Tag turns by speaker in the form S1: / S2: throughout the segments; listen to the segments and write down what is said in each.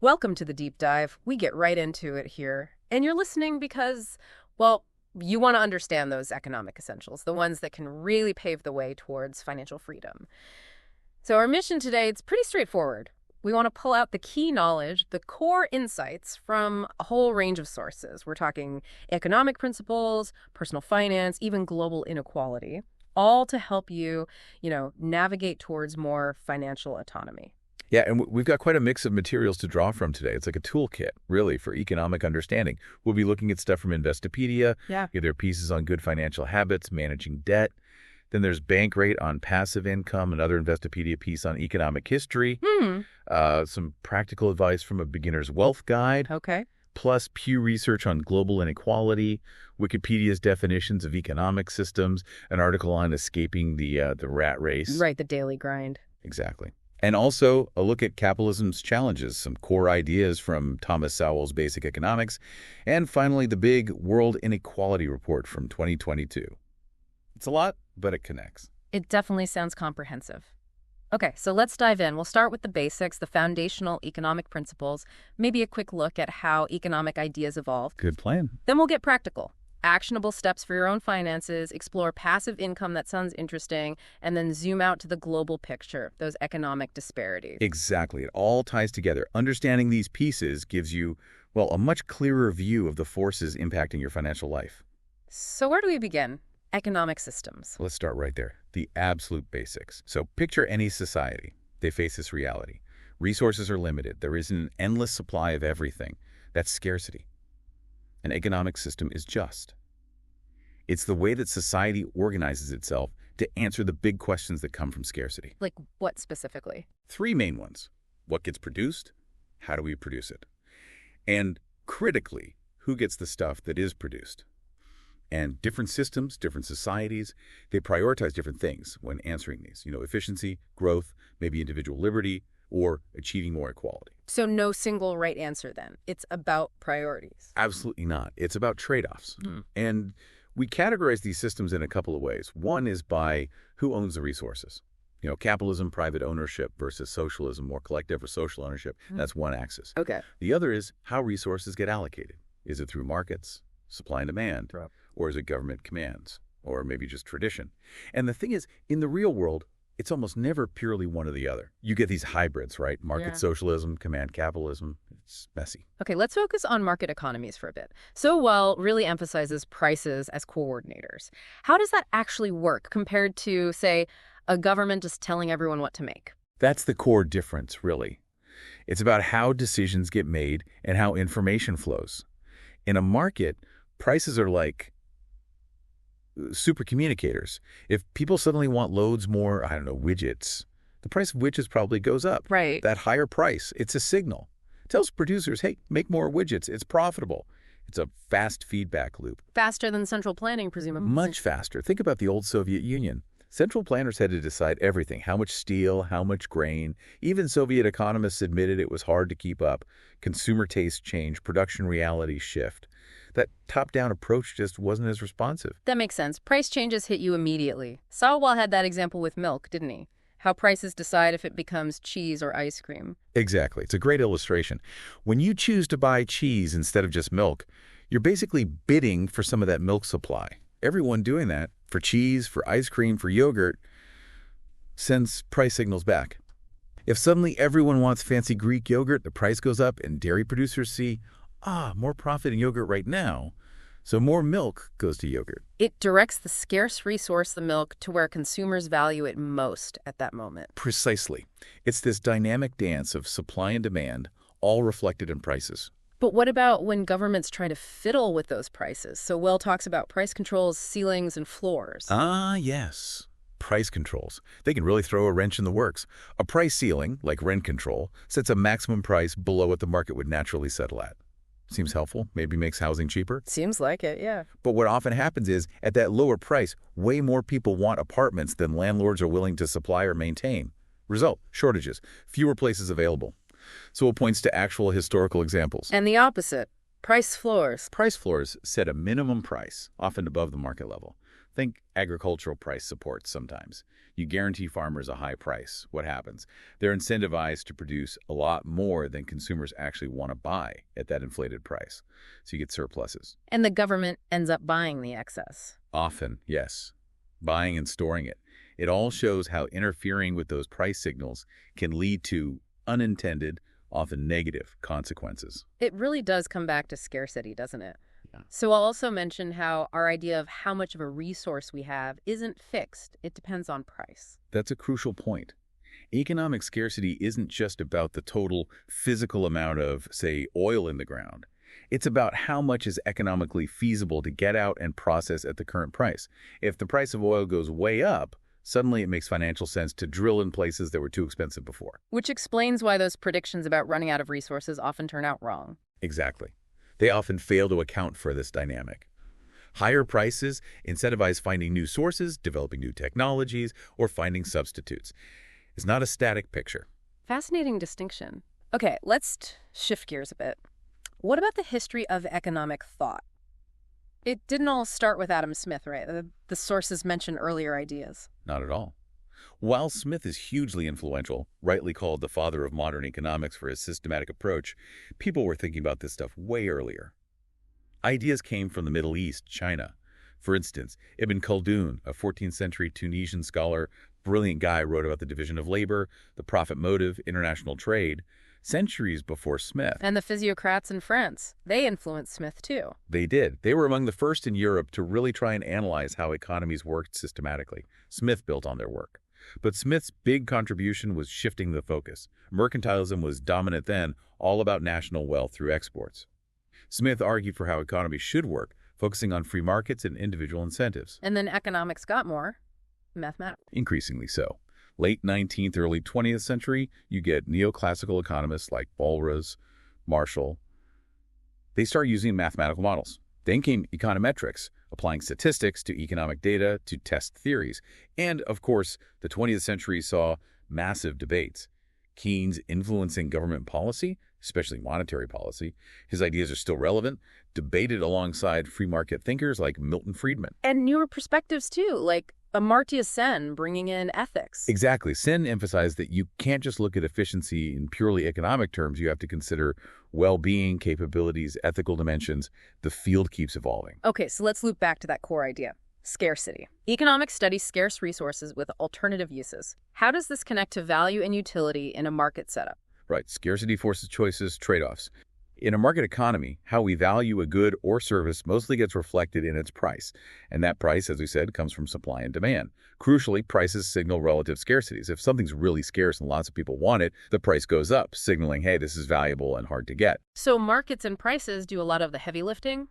S1: Welcome to the deep dive. We get right into it here. And you're listening because, well, you want to understand those economic essentials, the ones that can really pave the way towards financial freedom. So our mission today, it's pretty straightforward. We want to pull out the key knowledge, the core insights from a whole range of sources. We're talking economic principles, personal finance, even global inequality, all to help you, navigate towards more financial autonomy.
S2: Yeah, and we've got quite a mix of materials to draw from today. It's like a toolkit, really, for economic understanding. We'll be looking at stuff from Investopedia.
S1: Yeah.
S2: There are pieces on good financial habits, managing debt. Then there's Bankrate on passive income, another Investopedia piece on economic history. Some practical advice from a beginner's wealth guide.
S1: Okay.
S2: Plus Pew Research on global inequality, Wikipedia's definitions of economic systems, an article on escaping the rat race.
S1: Right, the daily grind.
S2: Exactly. And also a look at capitalism's challenges, some core ideas from Thomas Sowell's Basic Economics, and finally the big World Inequality Report from 2022. It's a lot, but it connects.
S1: It definitely sounds comprehensive. Okay, so let's dive in. We'll start with the basics, the foundational economic principles, maybe a quick look at how economic ideas evolved.
S2: Good plan.
S1: Then we'll get practical. Actionable steps for your own finances, explore passive income that sounds interesting, and then zoom out to the global picture, those economic disparities.
S2: Exactly. It all ties together. Understanding these pieces gives you, well, a much clearer view of the forces impacting your financial life.
S1: So where do we begin? Economic systems.
S2: Let's start right there. The absolute basics. So picture any society. They face this reality. Resources are limited. There isn't an endless supply of everything. That's scarcity. An economic system is just. It's the way that society organizes itself to answer the big questions that come from scarcity.
S1: Like what specifically?
S2: Three main ones. What gets produced? How do we produce it? And critically, who gets the stuff that is produced? And different systems, different societies, they prioritize different things when answering these. Efficiency, growth, maybe individual liberty, or achieving more equality.
S1: So no single right answer then. It's about priorities.
S2: Absolutely not. It's about trade-offs. And we categorize these systems in a couple of ways. One is by who owns the resources. Capitalism, private ownership versus socialism, more collective or social ownership. That's one axis.
S1: Okay.
S2: The other is how resources get allocated. Is it through markets, supply and demand, or is it government commands, or maybe just tradition? And the thing is, in the real world, it's almost never purely one or the other. You get these hybrids, right? Market socialism, command capitalism. It's messy.
S1: Okay, let's focus on market economies for a bit. So really emphasizes prices as coordinators. How does that actually work compared to, say, a government just telling everyone what to make?
S2: That's the core difference, really. It's about how decisions get made and how information flows. In a market, prices are like super communicators. If people suddenly want loads more, widgets, the price of widgets probably goes up.
S1: Right.
S2: That higher price, it's a signal. It tells producers, hey, make more widgets. It's profitable. It's a fast feedback loop.
S1: Faster than central planning, presumably.
S2: Much faster. Think about the old Soviet Union. Central planners had to decide everything, how much steel, how much grain. Even Soviet economists admitted it was hard to keep up. Consumer tastes change, production realities shift. That top-down approach just wasn't as responsive.
S1: That makes sense. Price changes hit you immediately. Sawwell had that example with milk, didn't he? How prices decide if it becomes cheese or ice cream.
S2: Exactly. It's a great illustration. When you choose to buy cheese instead of just milk, you're basically bidding for some of that milk supply. Everyone doing that, for cheese, for ice cream, for yogurt, sends price signals back. If suddenly everyone wants fancy Greek yogurt, the price goes up and dairy producers see, more profit in yogurt right now, so more milk goes to yogurt.
S1: It directs the scarce resource, the milk, to where consumers value it most at that moment.
S2: Precisely. It's this dynamic dance of supply and demand, all reflected in prices.
S1: But what about when governments try to fiddle with those prices? So Will talks about price controls, ceilings, and floors.
S2: Yes. Price controls. They can really throw a wrench in the works. A price ceiling, like rent control, sets a maximum price below what the market would naturally settle at. Seems helpful, maybe makes housing cheaper.
S1: Seems like it, yeah.
S2: But what often happens is, at that lower price, way more people want apartments than landlords are willing to supply or maintain. Result, shortages, fewer places available. So it points to actual historical examples.
S1: And the opposite, price floors.
S2: Price floors set a minimum price, often above the market level. Think agricultural price support sometimes. You guarantee farmers a high price. What happens? They're incentivized to produce a lot more than consumers actually want to buy at that inflated price. So you get surpluses.
S1: And the government ends up buying the excess.
S2: Often, yes. Buying and storing it. It all shows how interfering with those price signals can lead to unintended, often negative consequences.
S1: It really does come back to scarcity, doesn't it?
S2: Yeah.
S1: So I'll also mention how our idea of how much of a resource we have isn't fixed. It depends on price.
S2: That's a crucial point. Economic scarcity isn't just about the total physical amount of, say, oil in the ground. It's about how much is economically feasible to get out and process at the current price. If the price of oil goes way up, suddenly it makes financial sense to drill in places that were too expensive before.
S1: Which explains why those predictions about running out of resources often turn out wrong.
S2: Exactly. They often fail to account for this dynamic. Higher prices incentivize finding new sources, developing new technologies, or finding substitutes. It's not a static picture.
S1: Fascinating distinction. Okay, let's shift gears a bit. What about the history of economic thought? It didn't all start with Adam Smith, right? The sources mentioned earlier ideas.
S2: Not at all. While Smith is hugely influential, rightly called the father of modern economics for his systematic approach, people were thinking about this stuff way earlier. Ideas came from the Middle East, China. For instance, Ibn Khaldun, a 14th century Tunisian scholar, brilliant guy, wrote about the division of labor, the profit motive, international trade, centuries before Smith.
S1: And the physiocrats in France, they influenced Smith too.
S2: They did. They were among the first in Europe to really try and analyze how economies worked systematically. Smith built on their work. But Smith's big contribution was shifting the focus. Mercantilism was dominant then, all about national wealth through exports. Smith argued for how economies should work, focusing on free markets and individual incentives.
S1: And then economics got more mathematical.
S2: Increasingly so. Late 19th, early 20th century, you get neoclassical economists like Walras, Marshall. They start using mathematical models. Then came econometrics, applying statistics to economic data to test theories. And, of course, the 20th century saw massive debates. Keynes influencing government policy, especially monetary policy. His ideas are still relevant, debated alongside free market thinkers like Milton Friedman.
S1: And newer perspectives too, like Amartya Sen bringing in ethics.
S2: Exactly. Sen emphasized that you can't just look at efficiency in purely economic terms. You have to consider well-being, capabilities, ethical dimensions. The field keeps evolving.
S1: Okay, so let's loop back to that core idea. Scarcity. Economics studies scarce resources with alternative uses. How does this connect to value and utility in a market setup?
S2: Right. Scarcity forces choices, trade-offs. In a market economy, how we value a good or service mostly gets reflected in its price. And that price, as we said, comes from supply and demand. Crucially, prices signal relative scarcities. If something's really scarce and lots of people want it, the price goes up, signaling, hey, this is valuable and hard to get.
S1: So markets and prices do a lot of the heavy lifting?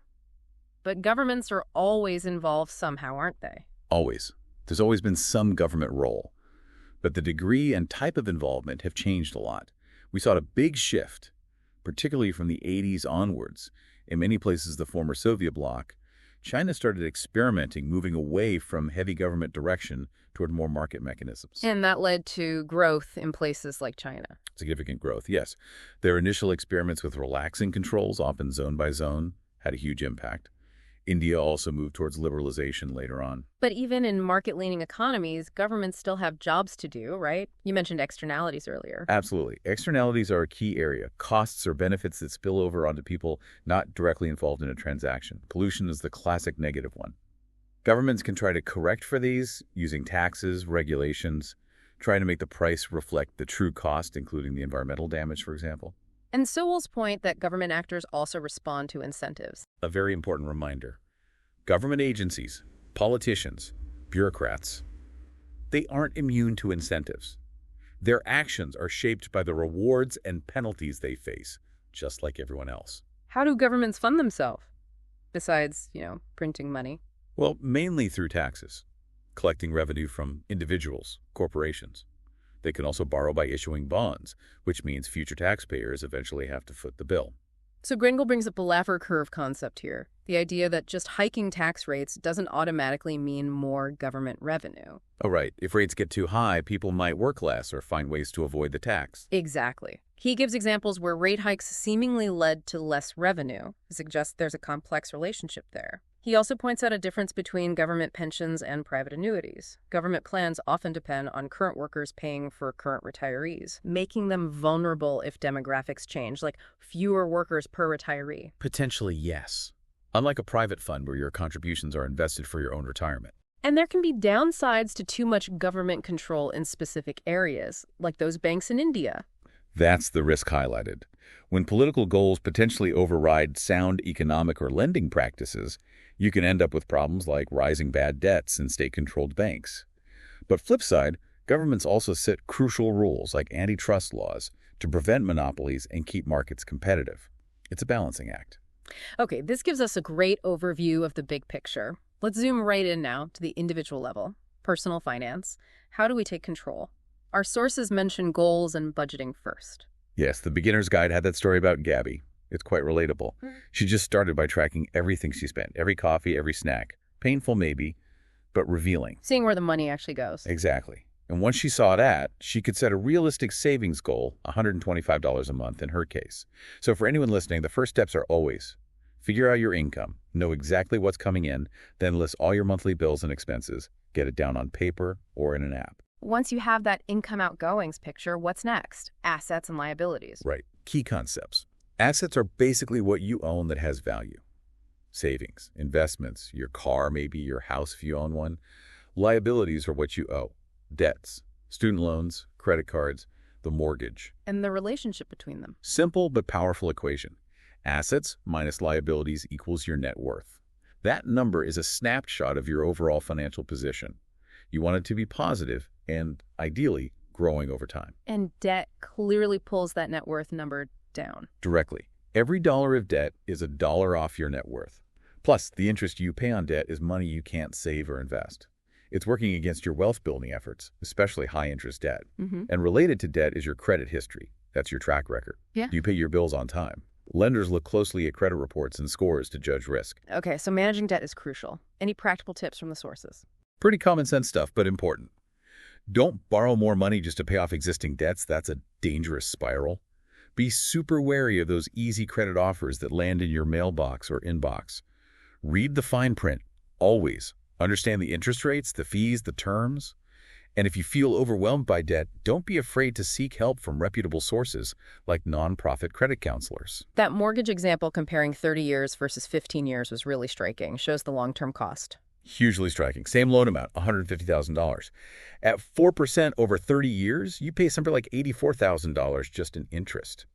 S1: But governments are always involved somehow, aren't they?
S2: Always. There's always been some government role. But the degree and type of involvement have changed a lot. We saw a big shift, particularly from the 80s onwards. In many places, the former Soviet bloc, China started experimenting, moving away from heavy government direction toward more market mechanisms.
S1: And that led to growth in places like China.
S2: Significant growth, yes. Their initial experiments with relaxing controls, often zone by zone, had a huge impact. India also moved towards liberalization later on.
S1: But even in market-leaning economies, governments still have jobs to do, right? You mentioned externalities earlier.
S2: Absolutely. Externalities are a key area. Costs or benefits that spill over onto people not directly involved in a transaction. Pollution is the classic negative one. Governments can try to correct for these using taxes, regulations, trying to make the price reflect the true cost, including the environmental damage, for example.
S1: And Sowell's point that government actors also respond to incentives.
S2: A very important reminder. Government agencies, politicians, bureaucrats, they aren't immune to incentives. Their actions are shaped by the rewards and penalties they face, just like everyone else.
S1: How do governments fund themselves? Besides, printing money.
S2: Well, mainly through taxes, collecting revenue from individuals, corporations. They can also borrow by issuing bonds, which means future taxpayers eventually have to foot the bill.
S1: So Gringle brings up a Laffer curve concept here. The idea that just hiking tax rates doesn't automatically mean more government revenue.
S2: Oh, right. If rates get too high, people might work less or find ways to avoid the tax.
S1: Exactly. He gives examples where rate hikes seemingly led to less revenue, suggests there's a complex relationship there. He also points out a difference between government pensions and private annuities. Government plans often depend on current workers paying for current retirees, making them vulnerable if demographics change, like fewer workers per retiree.
S2: Potentially, yes. Unlike a private fund where your contributions are invested for your own retirement.
S1: And there can be downsides to too much government control in specific areas, like those banks in India.
S2: That's the risk highlighted. When political goals potentially override sound economic or lending practices, you can end up with problems like rising bad debts in state-controlled banks. But flip side, governments also set crucial rules like antitrust laws to prevent monopolies and keep markets competitive. It's a balancing act.
S1: Okay, this gives us a great overview of the big picture. Let's zoom right in now to the individual level. Personal finance. How do we take control? Our sources mention goals and budgeting first.
S2: Yes, the beginner's guide had that story about Gabby. It's quite relatable. She just started by tracking everything she spent, every coffee, every snack. Painful maybe, but revealing.
S1: Seeing where the money actually goes.
S2: Exactly. And once she saw that, she could set a realistic savings goal, $125 a month in her case. So for anyone listening, the first steps are always figure out your income, know exactly what's coming in, then list all your monthly bills and expenses, get it down on paper or in an app.
S1: Once you have that income outgoings picture, what's next? Assets and liabilities.
S2: Right. Key concepts. Assets are basically what you own that has value. Savings, investments, your car, maybe your house if you own one. Liabilities are what you owe. Debts, student loans, credit cards, the mortgage.
S1: And the relationship between them.
S2: Simple but powerful equation. Assets minus liabilities equals your net worth. That number is a snapshot of your overall financial position. You want it to be positive and, ideally, growing over time.
S1: And debt clearly pulls that net worth number down.
S2: Directly. Every dollar of debt is a dollar off your net worth. Plus, the interest you pay on debt is money you can't save or invest. It's working against your wealth-building efforts, especially high-interest debt. And related to debt is your credit history. That's your track record.
S1: Yeah.
S2: Do you pay your bills on time? Lenders look closely at credit reports and scores to judge risk.
S1: Okay, so managing debt is crucial. Any practical tips from the sources?
S2: Pretty common sense stuff, but important. Don't borrow more money just to pay off existing debts. That's a dangerous spiral. Be super wary of those easy credit offers that land in your mailbox or inbox. Read the fine print, always. Understand the interest rates, the fees, the terms. And if you feel overwhelmed by debt, don't be afraid to seek help from reputable sources like nonprofit credit counselors.
S1: That mortgage example comparing 30 years versus 15 years was really striking. Shows the long-term cost.
S2: Hugely striking. Same loan amount, $150,000. At 4% over 30 years, you pay something like $84,000 just in interest.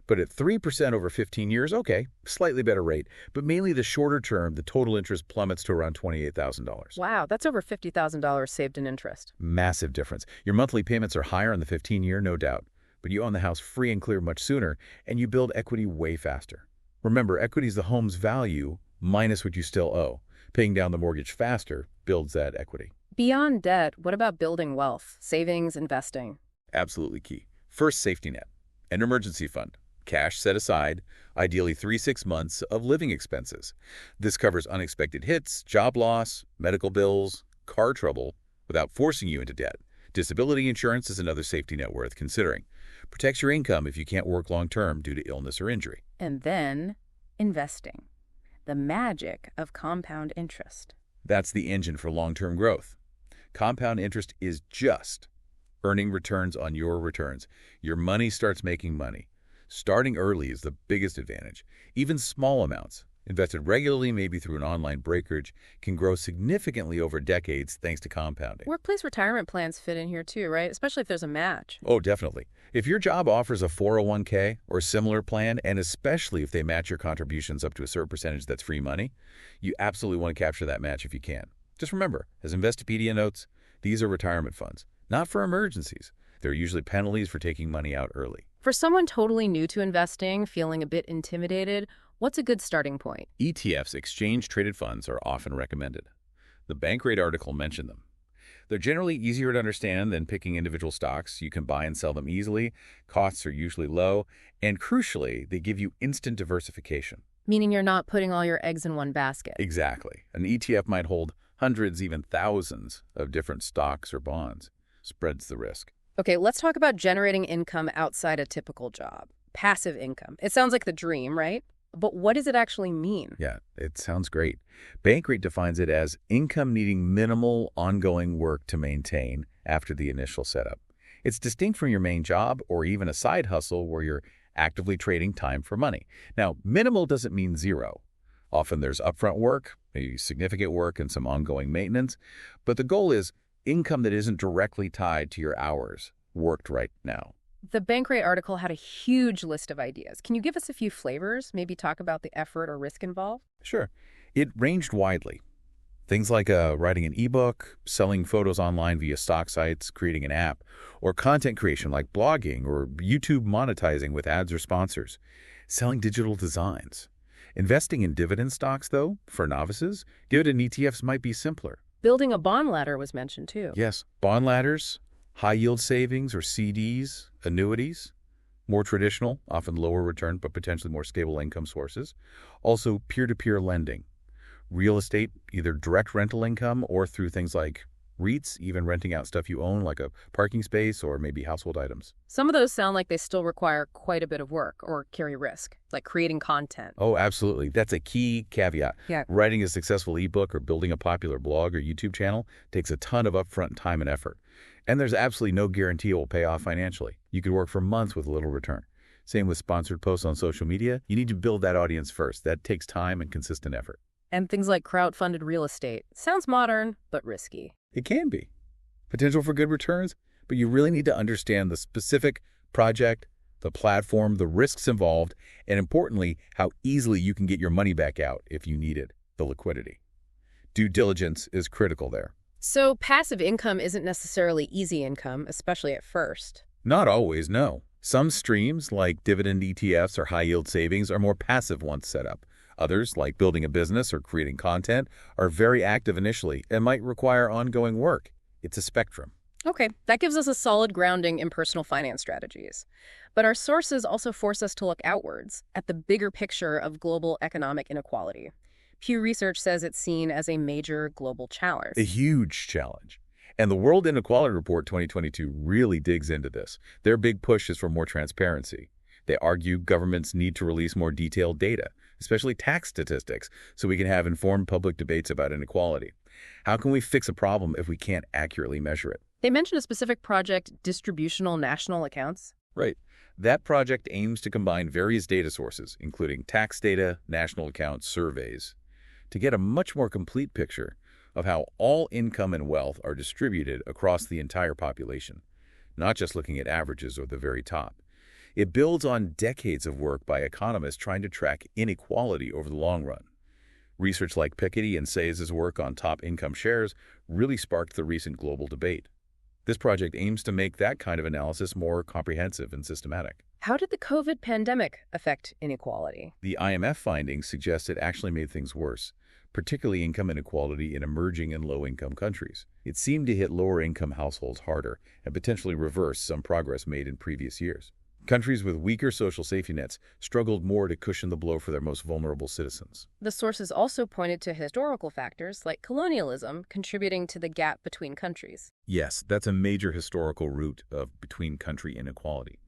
S2: But at 3% over 15 years, okay, slightly better rate. But mainly the shorter term, the total interest plummets to around $28,000.
S1: Wow, that's over $50,000 saved in interest.
S2: Massive difference. Your monthly payments are higher on the 15-year, no doubt. But you own the house free and clear much sooner, and you build equity way faster. Remember, equity is the home's value minus what you still owe. Paying down the mortgage faster builds that equity.
S1: Beyond debt, what about building wealth, savings, investing?
S2: Absolutely key. First, safety net. An emergency fund. Cash set aside, ideally 3-6 months of living expenses. This covers unexpected hits, job loss, medical bills, car trouble, without forcing you into debt. Disability insurance is another safety net worth considering. Protects your income if you can't work long-term due to illness or injury.
S1: And then, investing. The magic of compound interest.
S2: That's the engine for long-term growth. Compound interest is just earning returns on your returns. Your money starts making money. Starting early is the biggest advantage. Even small amounts, invested regularly, maybe through an online brokerage, can grow significantly over decades thanks to compounding.
S1: Workplace retirement plans fit in here too, right? Especially if there's a match.
S2: Oh, definitely. If your job offers a 401k or similar plan, and especially if they match your contributions up to a certain percentage that's free money, you absolutely want to capture that match if you can. Just remember, as Investopedia notes, these are retirement funds, not for emergencies. There are usually penalties for taking money out early.
S1: For someone totally new to investing, feeling a bit intimidated, what's a good starting point?
S2: ETFs, exchange-traded funds, are often recommended. The Bankrate article mentioned them. They're generally easier to understand than picking individual stocks. You can buy and sell them easily, costs are usually low, and crucially, they give you instant diversification.
S1: Meaning you're not putting all your eggs in one basket.
S2: Exactly. An ETF might hold hundreds, even thousands of different stocks or bonds. Spreads the risk.
S1: Okay, let's talk about generating income outside a typical job. Passive income. It sounds like the dream, right? But what does it actually mean?
S2: Yeah, it sounds great. Bankrate defines it as income needing minimal ongoing work to maintain after the initial setup. It's distinct from your main job or even a side hustle where you're actively trading time for money. Now, minimal doesn't mean zero. Often there's upfront work, maybe significant work, and some ongoing maintenance. But the goal is income that isn't directly tied to your hours worked right now.
S1: The Bankrate article had a huge list of ideas. Can you give us a few flavors? Maybe talk about the effort or risk involved?
S2: Sure. It ranged widely. Things like writing an ebook, selling photos online via stock sites, creating an app, or content creation like blogging or YouTube monetizing with ads or sponsors, selling digital designs. Investing in dividend stocks, though, for novices, dividend ETFs might be simpler.
S1: Building a bond ladder was mentioned, too.
S2: Yes, bond ladders, high-yield savings or CDs, annuities, more traditional, often lower return but potentially more stable income sources. Also, peer-to-peer lending. Real estate, either direct rental income or through things like REITs, even renting out stuff you own like a parking space or maybe household items.
S1: Some of those sound like they still require quite a bit of work or carry risk, like creating content.
S2: Oh, absolutely. That's a key caveat.
S1: Yeah.
S2: Writing a successful ebook or building a popular blog or YouTube channel takes a ton of upfront time and effort. And there's absolutely no guarantee it will pay off financially. You could work for months with little return. Same with sponsored posts on social media. You need to build that audience first. That takes time and consistent effort.
S1: And things like crowdfunded real estate. Sounds modern, but risky.
S2: It can be. Potential for good returns, but you really need to understand the specific project, the platform, the risks involved, and importantly, how easily you can get your money back out if you need it, the liquidity. Due diligence is critical there.
S1: So passive income isn't necessarily easy income, especially at first.
S2: Not always, no. Some streams, like dividend ETFs or high-yield savings, are more passive once set up. Others, like building a business or creating content, are very active initially and might require ongoing work. It's a spectrum.
S1: Okay, that gives us a solid grounding in personal finance strategies. But our sources also force us to look outwards at the bigger picture of global economic inequality. Pew Research says it's seen as a major global challenge.
S2: A huge challenge. And the World Inequality Report 2022 really digs into this. Their big push is for more transparency. They argue governments need to release more detailed data, especially tax statistics, so we can have informed public debates about inequality. How can we fix a problem if we can't accurately measure it?
S1: They mentioned a specific project, distributional national accounts.
S2: Right. That project aims to combine various data sources, including tax data, national accounts, surveys, to get a much more complete picture of how all income and wealth are distributed across the entire population, not just looking at averages or the very top. It builds on decades of work by economists trying to track inequality over the long run. Research like Piketty and Sayes' work on top income shares really sparked the recent global debate. This project aims to make that kind of analysis more comprehensive and systematic.
S1: How did the COVID pandemic affect inequality?
S2: The IMF findings suggest it actually made things worse, particularly income inequality in emerging and low-income countries. It seemed to hit lower-income households harder and potentially reverse some progress made in previous years. Countries with weaker social safety nets struggled more to cushion the blow for their most vulnerable citizens.
S1: The sources also pointed to historical factors like colonialism contributing to the gap between countries.
S2: Yes, that's a major historical root of between-country inequality.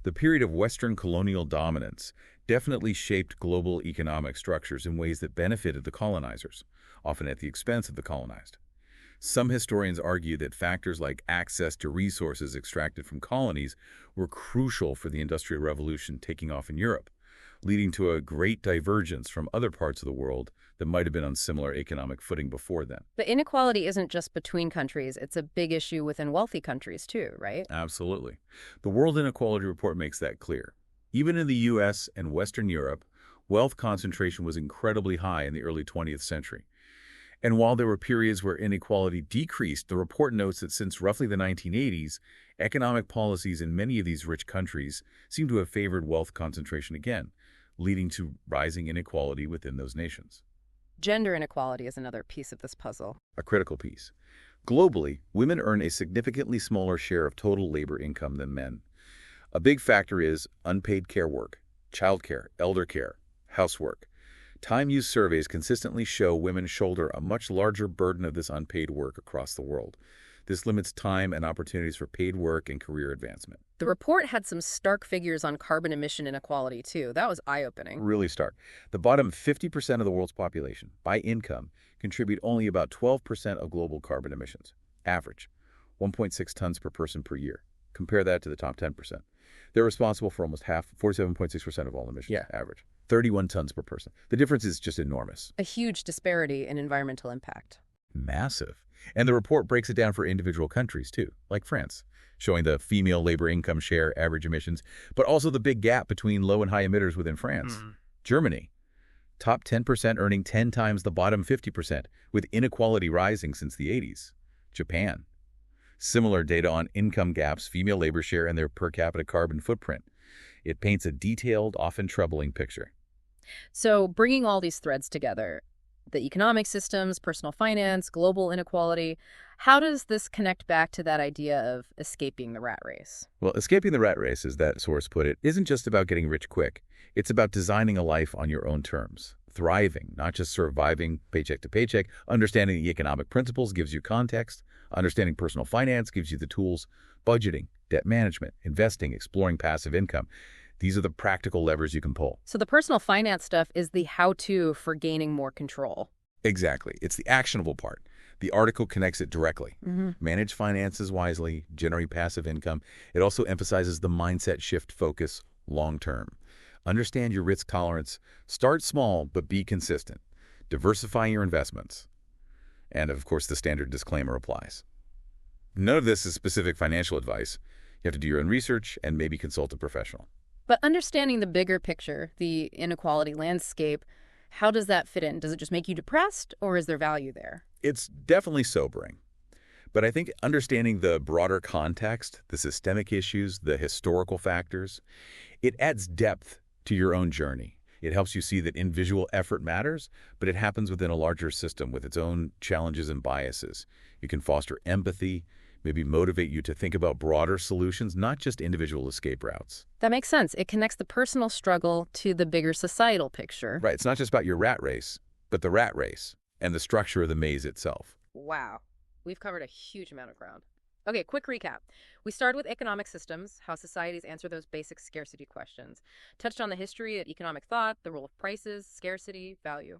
S2: The period of Western colonial dominance definitely shaped global economic structures in ways that benefited the colonizers, often at the expense of the colonized. Some historians argue that factors like access to resources extracted from colonies were crucial for the Industrial Revolution taking off in Europe, leading to a great divergence from other parts of the world that might have been on similar economic footing before then.
S1: But inequality isn't just between countries, it's a big issue within wealthy countries too, right?
S2: Absolutely. The World Inequality Report makes that clear. Even in the U.S. and Western Europe, wealth concentration was incredibly high in the early 20th century. And while there were periods where inequality decreased, the report notes that since roughly the 1980s, economic policies in many of these rich countries seem to have favored wealth concentration again, leading to rising inequality within those nations.
S1: Gender inequality is another piece of this puzzle.
S2: A critical piece. Globally, women earn a significantly smaller share of total labor income than men. A big factor is unpaid care work, childcare, elder care, housework. Time-use surveys consistently show women shoulder a much larger burden of this unpaid work across the world. This limits time and opportunities for paid work and career advancement.
S1: The report had some stark figures on carbon emission inequality, too. That was eye-opening.
S2: Really stark. The bottom 50% of the world's population, by income, contribute only about 12% of global carbon emissions. Average, 1.6 tons per person per year. Compare that to the top 10%. They're responsible for almost half, 47.6% of all emissions, average. 31 tons per person. The difference is just enormous.
S1: A huge disparity in environmental impact.
S2: Massive. And the report breaks it down for individual countries, too, like France, showing the female labor income share, average emissions, but also the big gap between low and high emitters within France. Germany, top 10% earning 10 times the bottom 50%, with inequality rising since the 80s. Japan, similar data on income gaps, female labor share, and their per capita carbon footprint. It paints a detailed, often troubling picture.
S1: So bringing all these threads together, the economic systems, personal finance, global inequality, how does this connect back to that idea of escaping the rat race?
S2: Well, escaping the rat race, as that source put it, isn't just about getting rich quick. It's about designing a life on your own terms. Thriving, not just surviving paycheck to paycheck. Understanding the economic principles gives you context. Understanding personal finance gives you the tools. Budgeting, debt management, investing, exploring passive income. These are the practical levers you can pull.
S1: So the personal finance stuff is the how-to for gaining more control.
S2: Exactly. It's the actionable part. The article connects it directly. Manage finances wisely, generate passive income. It also emphasizes the mindset shift focus long-term. Understand your risk tolerance. Start small, but be consistent. Diversify your investments. And, of course, the standard disclaimer applies. None of this is specific financial advice. You have to do your own research and maybe consult a professional.
S1: But understanding the bigger picture, the inequality landscape, how does that fit in? Does it just make you depressed, or is there value there?
S2: It's definitely sobering. But I think understanding the broader context, the systemic issues, the historical factors, it adds depth to your own journey. It helps you see that individual effort matters, but it happens within a larger system with its own challenges and biases. It can foster empathy, maybe motivate you to think about broader solutions, not just individual escape routes.
S1: That makes sense. It connects the personal struggle to the bigger societal picture.
S2: Right. It's not just about your rat race, but the rat race and the structure of the maze itself.
S1: Wow. We've covered a huge amount of ground. Okay, quick recap. We started with economic systems, how societies answer those basic scarcity questions. Touched on the history of economic thought, the role of prices, scarcity, value.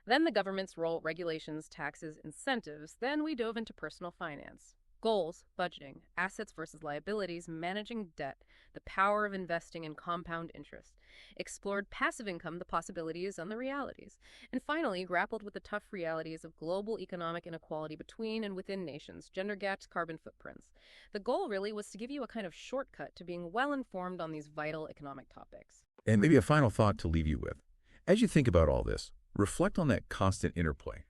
S1: Then the government's role, regulations, taxes, incentives. Then we dove into personal finance. Goals, budgeting, assets versus liabilities, managing debt, the power of investing and compound interest. Explored passive income, the possibilities and the realities. And finally, grappled with the tough realities of global economic inequality between and within nations, gender gaps, carbon footprints. The goal really was to give you a kind of shortcut to being well-informed on these vital economic topics.
S2: And maybe a final thought to leave you with. As you think about all this, reflect on that constant interplay.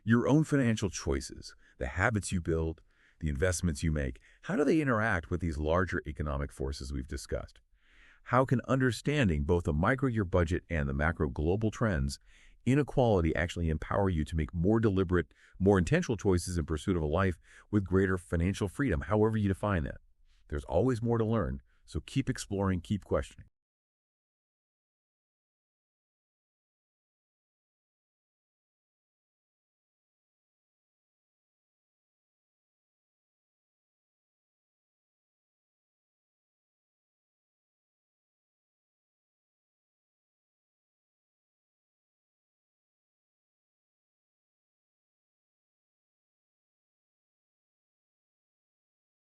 S2: Your own financial choices, the habits you build, the investments you make, how do they interact with these larger economic forces we've discussed? How can understanding both the micro your budget and the macro global trends, inequality actually empower you to make more deliberate, more intentional choices in pursuit of a life with greater financial freedom, however you define that? There's always more to learn, so keep exploring, keep questioning.